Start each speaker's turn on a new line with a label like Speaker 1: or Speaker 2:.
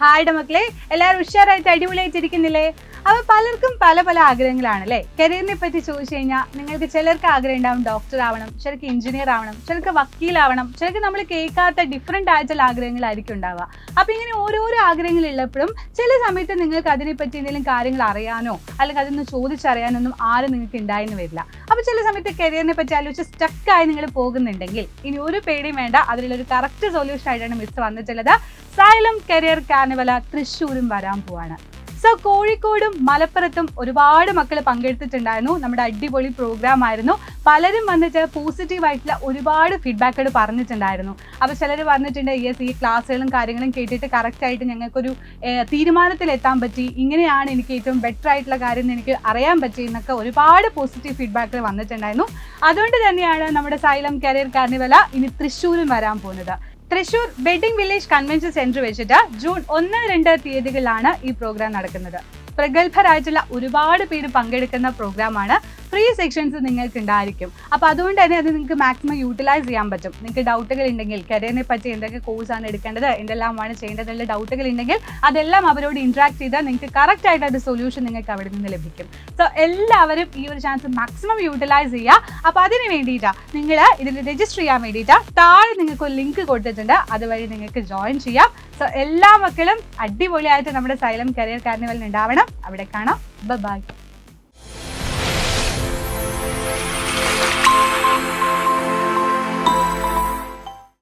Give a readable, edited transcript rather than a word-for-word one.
Speaker 1: ഹായുടെ മക്കളെ, എല്ലാവരും ഉഷാറായിട്ട് അടിപൊളിയായിട്ടിരിക്കുന്നില്ലേ? അപ്പോൾ പലർക്കും പല പല ആഗ്രഹങ്ങളാണല്ലേ. കരിയറിനെ പറ്റി ചോദിച്ചു കഴിഞ്ഞാൽ നിങ്ങൾക്ക് ചിലർക്ക് ആഗ്രഹം ഉണ്ടാവും ഡോക്ടർ ആവണം, ചിലർക്ക് എഞ്ചിനീയർ ആവണം, ചിലർക്ക് വക്കീലാവണം, ചിലർക്ക് നമ്മൾ കേൾക്കാത്ത ഡിഫറെൻ്റ് ആയിട്ടുള്ള ആഗ്രഹങ്ങളായിരിക്കും ഉണ്ടാവുക. അപ്പോൾ ഇങ്ങനെ ഓരോരോ ആഗ്രഹങ്ങളുള്ളപ്പോഴും ചില സമയത്ത് നിങ്ങൾക്ക് അതിനെപ്പറ്റി എന്തെങ്കിലും കാര്യങ്ങൾ അറിയാനോ അല്ലെങ്കിൽ അതൊന്ന് ചോദിച്ചറിയാനൊന്നും ആരും നിങ്ങൾക്ക് ഉണ്ടായെന്ന് വരില്ല. അപ്പോൾ ചില സമയത്ത് കരിയറിനെ പറ്റി ആലോചിച്ച് സ്റ്റക്കായി നിങ്ങൾ പോകുന്നുണ്ടെങ്കിൽ ഇനി ഒരു പേടിയും വേണ്ട, അതിലൊരു കറക്റ്റ് സൊല്യൂഷൻ ആയിട്ടാണ് മിസ് വന്നിട്ടുള്ളത്. സൈലം കരിയർ കാർണിവൽ തൃശ്ശൂരും വരാൻ പോവാണ്. സോ കോഴിക്കോടും മലപ്പുറത്തും ഒരുപാട് മക്കൾ പങ്കെടുത്തിട്ടുണ്ടായിരുന്നു. നമ്മുടെ അടിപൊളി പ്രോഗ്രാം ആയിരുന്നു. പലരും വന്നിട്ട് പോസിറ്റീവായിട്ടുള്ള ഒരുപാട് ഫീഡ്ബാക്കുകൾ പറഞ്ഞിട്ടുണ്ടായിരുന്നു. അപ്പോൾ ചിലർ പറഞ്ഞിട്ടുണ്ട് ഈ ക്ലാസ്സുകളും കാര്യങ്ങളും കേട്ടിട്ട് കറക്റ്റായിട്ട് ഞങ്ങൾക്കൊരു തീരുമാനത്തിലെത്താൻ പറ്റി, ഇങ്ങനെയാണ് എനിക്ക് ഏറ്റവും ബെറ്റർ ആയിട്ടുള്ള കാര്യം എന്ന് എനിക്ക് അറിയാൻ പറ്റി എന്നൊക്കെ ഒരുപാട് പോസിറ്റീവ് ഫീഡ്ബാക്കുകൾ വന്നിട്ടുണ്ടായിരുന്നു. അതുകൊണ്ട് തന്നെയാണ് നമ്മുടെ സൈലം കരിയർ കാർണിവൽ ഇനി തൃശ്ശൂരും വരാൻ പോകുന്നത്. Thrissur wedding village convention centre വെച്ചിട്ട് ജൂൺ 1-2 തീയതികളിലാണ് ഈ പ്രോഗ്രാം നടക്കുന്നത്. പ്രഗത്ഭരായിട്ടുള്ള ഒരുപാട് പേര് പങ്കെടുക്കുന്ന പ്രോഗ്രാമാണ്. ഫ്രീ സെക്ഷൻസ് നിങ്ങൾക്ക് ഉണ്ടായിരിക്കും. അപ്പോൾ അതുകൊണ്ട് തന്നെ അത് നിങ്ങൾക്ക് മാക്സിമം യൂട്ടിലൈസ് ചെയ്യാൻ പറ്റും. നിങ്ങൾക്ക് ഡൗട്ടുകൾ ഉണ്ടെങ്കിൽ കരിയറിനെ പറ്റി എന്തൊക്കെ കോഴ്സാണ് എടുക്കേണ്ടത്, എന്തെല്ലാമാണ് ചെയ്യേണ്ടതെന്നുള്ള ഡൗട്ടുകൾ ഉണ്ടെങ്കിൽ അതെല്ലാം അവരോട് ഇൻട്രാക്ട് ചെയ്താൽ നിങ്ങൾക്ക് കറക്റ്റ് ആയിട്ട് ഒരു സൊല്യൂഷൻ നിങ്ങൾക്ക് അവിടെ നിന്ന് ലഭിക്കും. സോ എല്ലാവരും ഈ ഒരു ചാൻസ് മാക്സിമം യൂട്ടിലൈസ് ചെയ്യുക. അപ്പോൾ അതിന് വേണ്ടിയിട്ടാണ് നിങ്ങൾ ഇതിൽ രജിസ്റ്റർ ചെയ്യാൻ വേണ്ടിയിട്ട് താഴെ നിങ്ങൾക്ക് ഒരു ലിങ്ക് കൊടുത്തിട്ടുണ്ട്, അതുവഴി നിങ്ങൾക്ക് ജോയിൻ ചെയ്യാം. സോ എല്ലാ മക്കളും അടിപൊളിയായിട്ട് നമ്മുടെ സൈലം കരിയർ കാർണിവലിൽ ഉണ്ടാവണം. അവിടെ കാണാം. ബൈ.